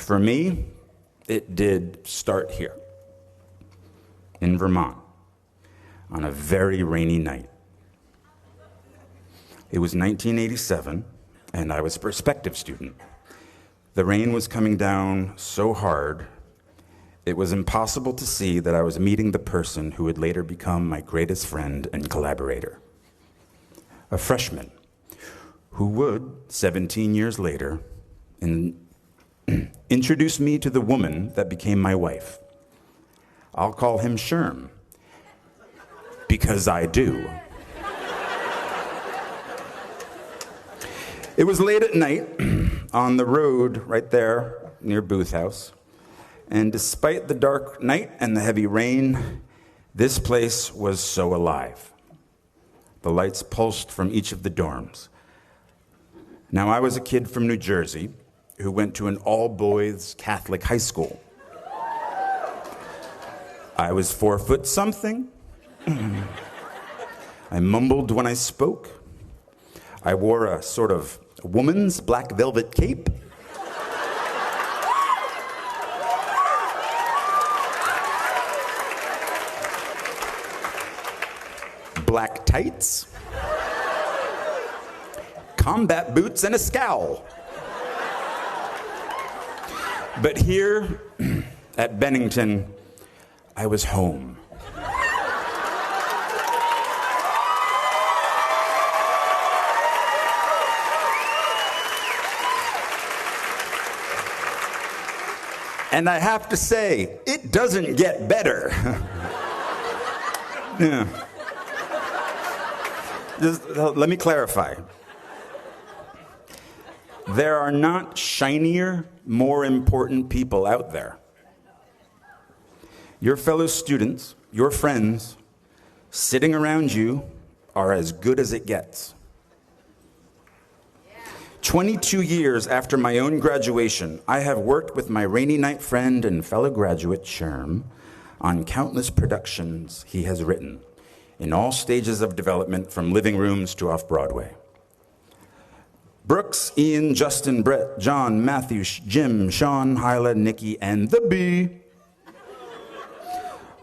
For me, it did start here, in Vermont, on a very rainy night. It was 1987, and I was a prospective student. The rain was coming down so hard, it was impossible to see that I was meeting the person who would later become my greatest friend and collaborator. A freshman who would, 17 years later, introduce me to the woman that became my wife. I'll call him Sherm, because I do. It was late at night on the road right there near Booth House, and despite the dark night and the heavy rain, this place was so alive. The lights pulsed from each of the dorms. Now, I was a kid from New Jersey who went to an all-boys Catholic high school. I was 4 foot something. I mumbled when I spoke. I wore a sort of woman's black velvet cape. Black tights. Combat boots and a scowl. But here at Bennington, I was home. And I have to say, it doesn't get better. Yeah. Just, let me clarify. There are not shinier, more important people out there. Your fellow students, your friends, sitting around you are as good as it gets. 22 years after my own graduation, I have worked with my rainy night friend and fellow graduate, Sherm, on countless productions he has written, in all stages of development, from living rooms to off-Broadway. Brooks, Ian, Justin, Brett, John, Matthew, Jim, Sean, Hyla, Nikki, and the Bee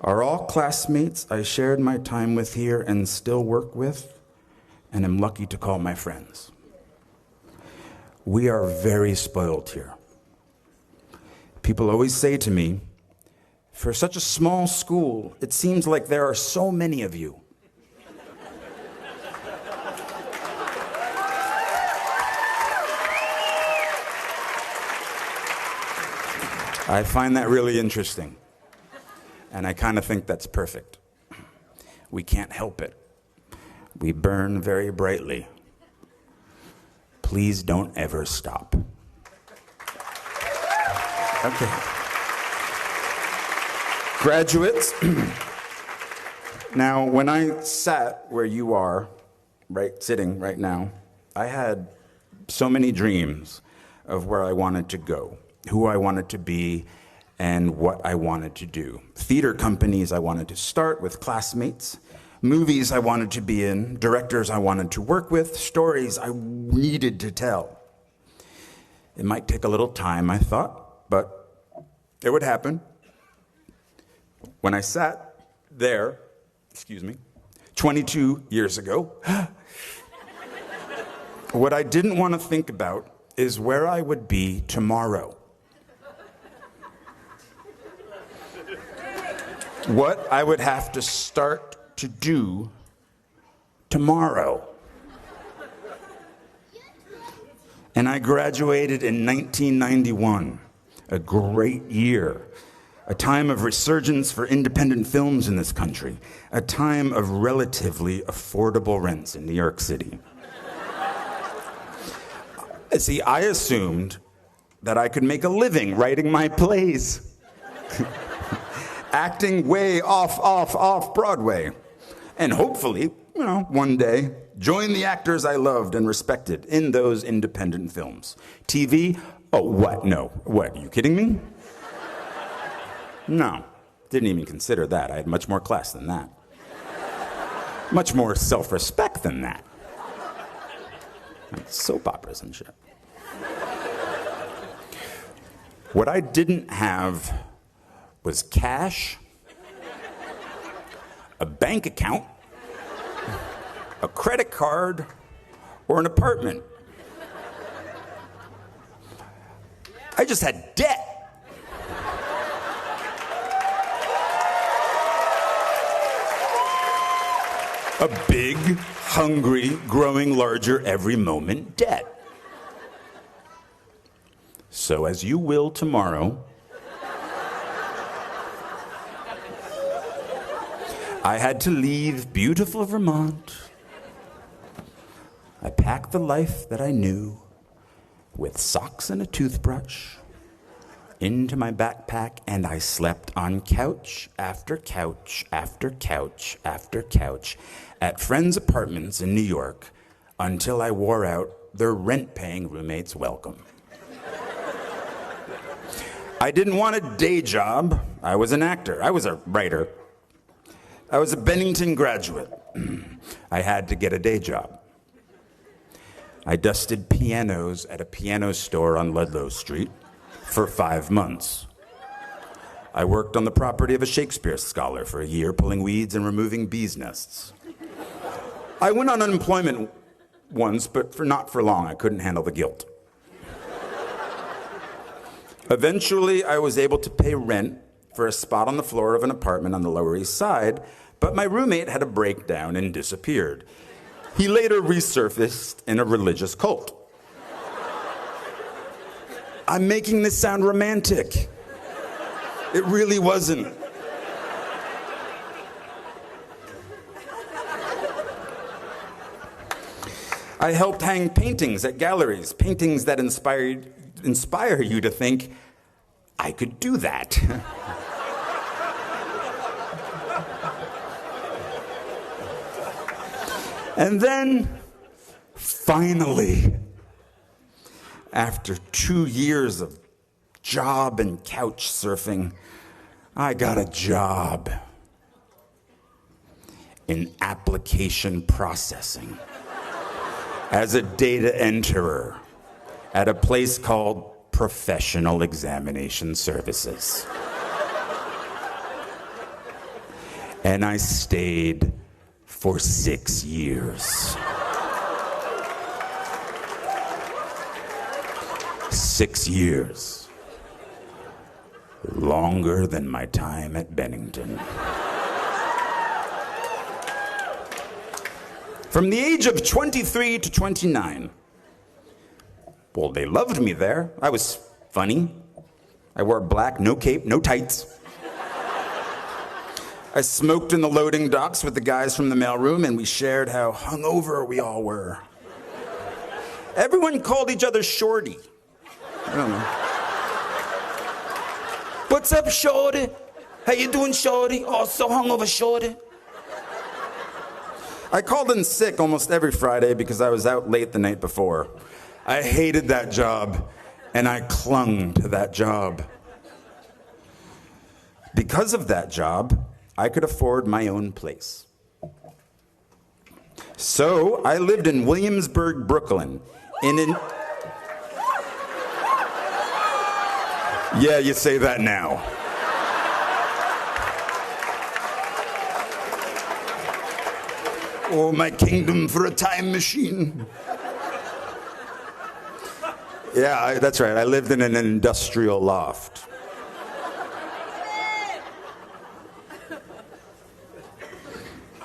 are all classmates I shared my time with here and still work with, and am lucky to call my friends. We are very spoiled here. People always say to me, for such a small school, it seems like there are so many of you. I find that really interesting, and I kind of think that's perfect. We can't help it. We burn very brightly. Please don't ever stop. Okay. Graduates, now when I sat where you are, sitting right now, I had so many dreams of where I wanted to go, who I wanted to be, and what I wanted to do. Theater companies I wanted to start with classmates, movies I wanted to be in, directors I wanted to work with, stories I needed to tell. It might take a little time, I thought, but it would happen. When I sat there, 22 years ago, what I didn't want to think about is where I would be tomorrow. What I would have to start to do tomorrow. And I graduated in 1991, a great year, a time of resurgence for independent films in this country, a time of relatively affordable rents in New York City. See, I assumed that I could make a living writing my plays, acting way off Broadway, and hopefully, one day, join the actors I loved and respected in those independent films. TV? Oh, what? No. What, are you kidding me? No, didn't even consider that. I had much more class than that. Much more self-respect than that. Like soap operas and shit. What I didn't have was cash, a bank account, a credit card, or an apartment. I just had debt. A big, hungry, growing larger every moment debt. So as you will tomorrow, I had to leave beautiful Vermont. I packed the life that I knew with socks and a toothbrush into my backpack, and I slept on couch after couch after couch after couch at friends' apartments in New York until I wore out their rent-paying roommates' welcome. I didn't want a day job. I was an actor. I was a writer. I was a Bennington graduate. I had to get a day job. I dusted pianos at a piano store on Ludlow Street for 5 months. I worked on the property of a Shakespeare scholar for a year, pulling weeds and removing bees' nests. I went on unemployment once, but not for long. I couldn't handle the guilt. Eventually, I was able to pay rent for a spot on the floor of an apartment on the Lower East Side, but my roommate had a breakdown and disappeared. He later resurfaced in a religious cult. I'm making this sound romantic. It really wasn't. I helped hang paintings at galleries, paintings that inspire you to think, I could do that. And then, finally, after 2 years of job and couch surfing, I got a job in application processing as a data enterer at a place called Professional Examination Services. And I stayed for 6 years. 6 years. Longer than my time at Bennington. From the age of 23 to 29. Well, they loved me there. I was funny. I wore black, no cape, no tights. I smoked in the loading docks with the guys from the mailroom, and we shared how hungover we all were. Everyone called each other Shorty. I don't know. What's up, Shorty? How you doing, Shorty? Oh, so hungover, Shorty. I called in sick almost every Friday because I was out late the night before. I hated that job, and I clung to that job. Because of that job, I could afford my own place. So I lived in Williamsburg, Brooklyn, Yeah, you say that now. Oh, my kingdom for a time machine. Yeah, that's right. I lived in an industrial loft.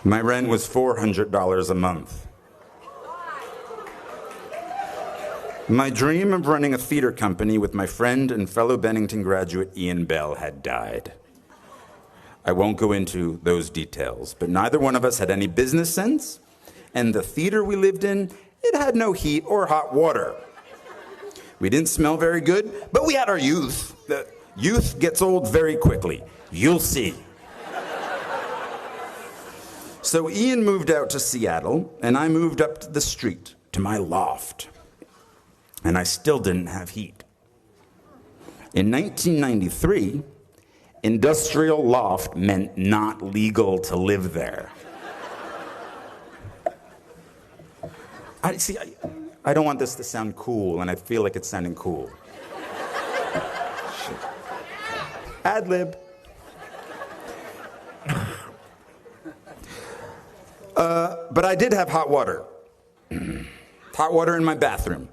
My rent was $400 a month. My dream of running a theater company with my friend and fellow Bennington graduate Ian Bell had died. I won't go into those details, but neither one of us had any business sense, and the theater we lived in, it had no heat or hot water. We didn't smell very good, but we had our youth. The youth gets old very quickly. You'll see. So Ian moved out to Seattle, and I moved up the street to my loft. And I still didn't have heat. In 1993, industrial loft meant not legal to live there. I don't want this to sound cool, and I feel like it's sounding cool. Ad lib. But I did have hot water. Hot water in my bathroom,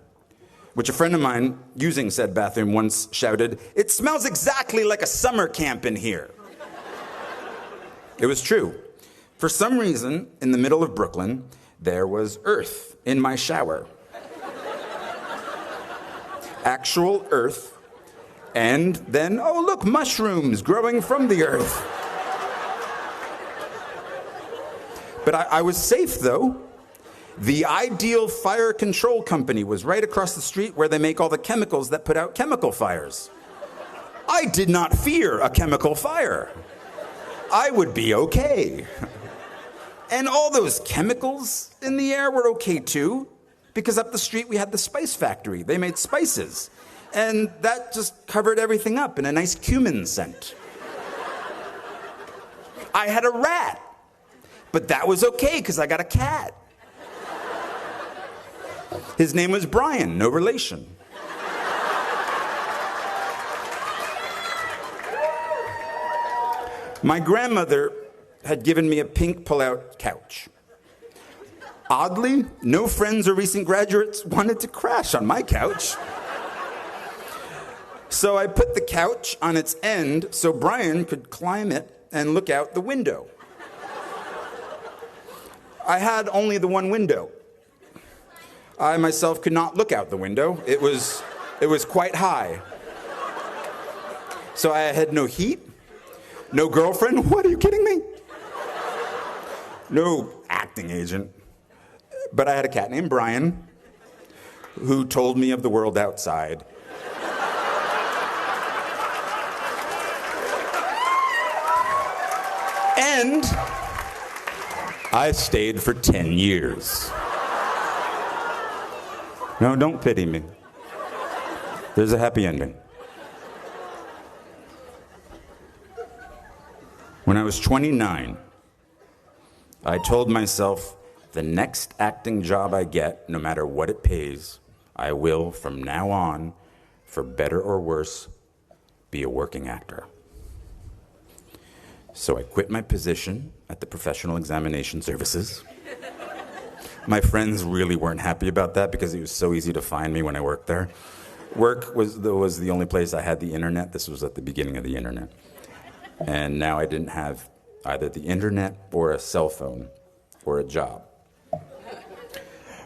which a friend of mine using said bathroom once shouted, "It smells exactly like a summer camp in here." It was true. For some reason, in the middle of Brooklyn, there was earth in my shower. Actual earth. And then, oh look, mushrooms growing from the earth. But I was safe, though. The Ideal Fire Control Company was right across the street where they make all the chemicals that put out chemical fires. I did not fear a chemical fire. I would be okay. And all those chemicals in the air were okay too, because up the street we had the spice factory. They made spices. And that just covered everything up in a nice cumin scent. I had a rat, but that was okay because I got a cat. His name was Brian, no relation. My grandmother had given me a pink pull-out couch. Oddly, no friends or recent graduates wanted to crash on my couch. So I put the couch on its end so Brian could climb it and look out the window. I had only the one window. I myself could not look out the window. It was quite high. So I had no heat, no girlfriend. What, are you kidding me? No acting agent. But I had a cat named Brian who told me of the world outside. And I stayed for 10 years. No, don't pity me. There's a happy ending. When I was 29, I told myself, the next acting job I get, no matter what it pays, I will, from now on, for better or worse, be a working actor. So I quit my position at the Professional Examination Services. My friends really weren't happy about that because it was so easy to find me when I worked there. Work was the only place I had the internet. This was at the beginning of the internet. And now I didn't have either the internet or a cell phone or a job.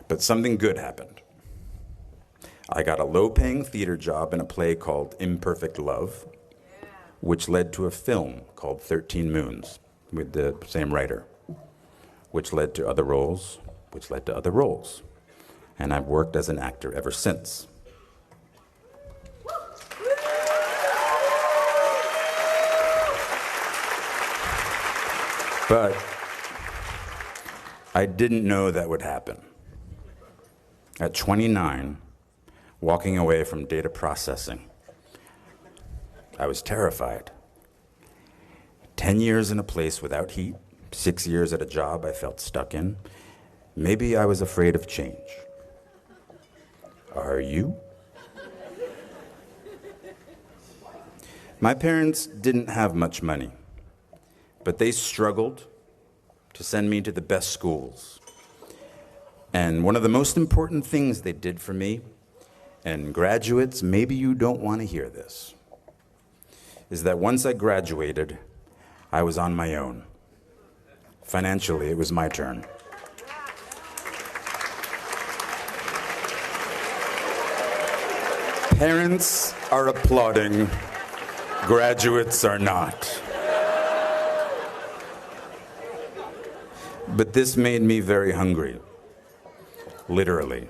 But something good happened. I got a low-paying theater job in a play called Imperfect Love, which led to a film called 13 Moons with the same writer, which led to other roles, which led to other roles. And I've worked as an actor ever since. But I didn't know that would happen. At 29, walking away from data processing, I was terrified. 10 years in a place without heat, 6 years at a job I felt stuck in. Maybe I was afraid of change. Are you? My parents didn't have much money, but they struggled to send me to the best schools. And one of the most important things they did for me, and graduates, maybe you don't want to hear this, is that once I graduated, I was on my own. Financially, it was my turn. Parents are applauding, graduates are not. But this made me very hungry, literally.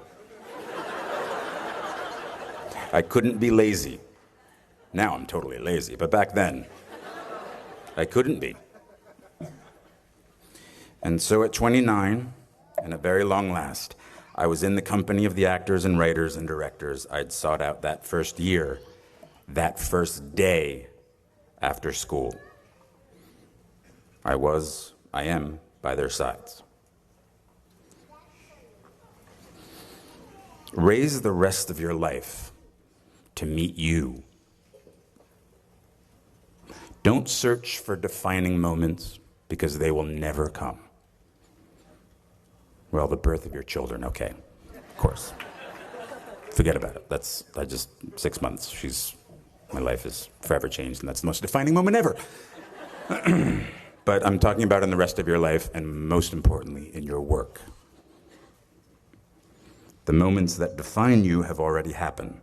I couldn't be lazy. Now I'm totally lazy, but back then, I couldn't be. And so at 29, and at very long last, I was in the company of the actors and writers and directors I'd sought out that first year, that first day after school. I am by their sides. Raise the rest of your life to meet you. Don't search for defining moments because they will never come. Well, the birth of your children, okay, of course. Forget about it. 6 months. My life is forever changed, and that's the most defining moment ever. But I'm talking about in the rest of your life, and most importantly, in your work. The moments that define you have already happened,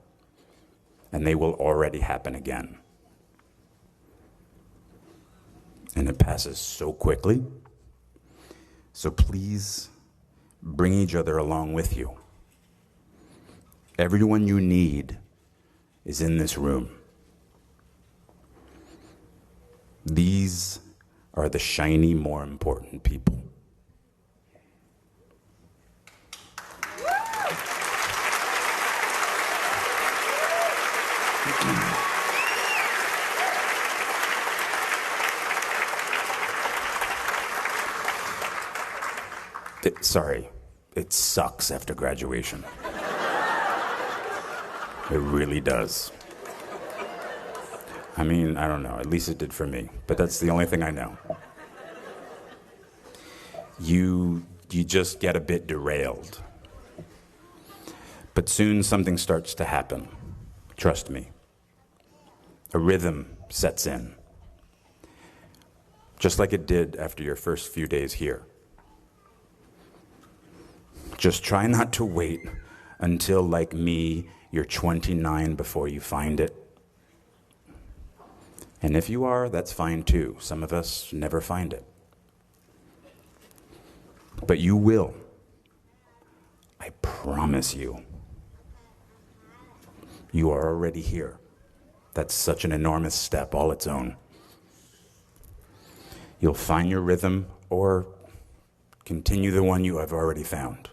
and they will already happen again. And it passes so quickly. So please bring each other along with you. Everyone you need is in this room. These are the shiny, more important people. Sorry, it sucks after graduation. It really does. I mean, I don't know, at least it did for me, but that's the only thing I know. You just get a bit derailed. But soon something starts to happen. Trust me. A rhythm sets in. Just like it did after your first few days here. Just try not to wait until, like me, you're 29 before you find it. And if you are, that's fine too. Some of us never find it. But you will. I promise you. You are already here. That's such an enormous step all its own. You'll find your rhythm or continue the one you have already found.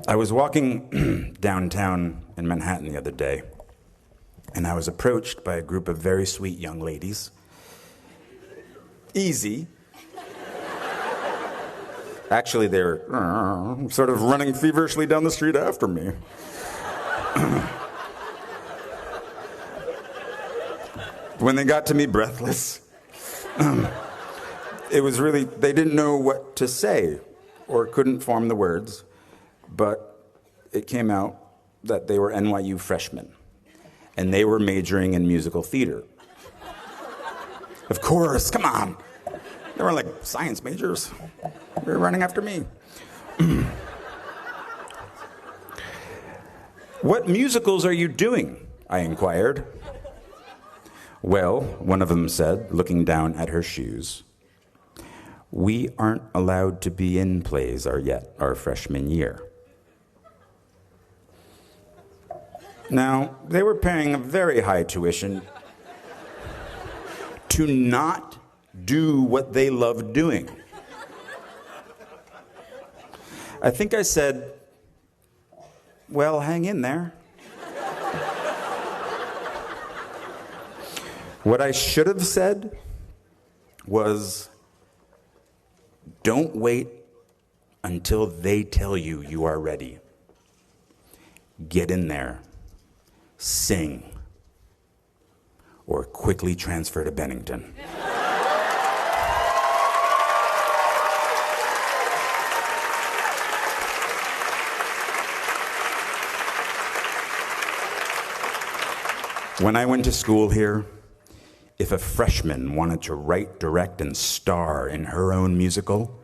I was walking downtown in Manhattan the other day, and I was approached by a group of very sweet young ladies. Easy. Actually, they're sort of running feverishly down the street after me. When they got to me breathless, it was really, they didn't know what to say or couldn't form the words, but it came out that they were NYU freshmen, and they were majoring in musical theater. Of course, come on. They were like science majors. They were running after me. What musicals are you doing? I inquired. Well, one of them said, looking down at her shoes, we aren't allowed to be in plays our freshman year. Now, they were paying a very high tuition to not do what they loved doing. I think I said, well, hang in there. What I should have said was, don't wait until they tell you you are ready. Get in there, sing, or quickly transfer to Bennington. When I went to school here, if a freshman wanted to write, direct, and star in her own musical,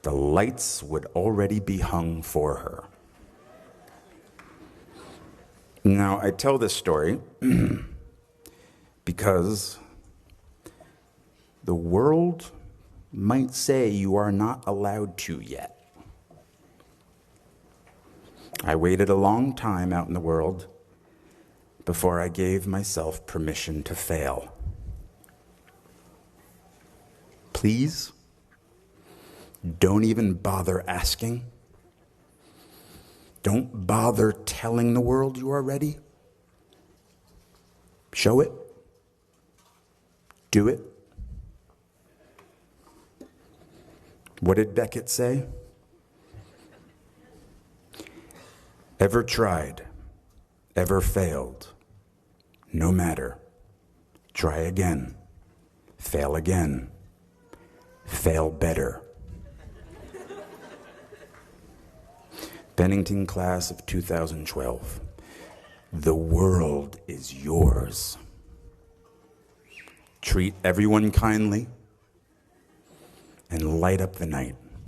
the lights would already be hung for her. Now, I tell this story because the world might say you are not allowed to yet. I waited a long time out in the world before I gave myself permission to fail. Please, don't even bother asking. Don't bother telling the world you are ready. Show it. Do it. What did Beckett say? Ever tried, ever failed, no matter. Try again. Fail again. Fail better. Bennington class of 2012. The world is yours. Treat everyone kindly and light up the night.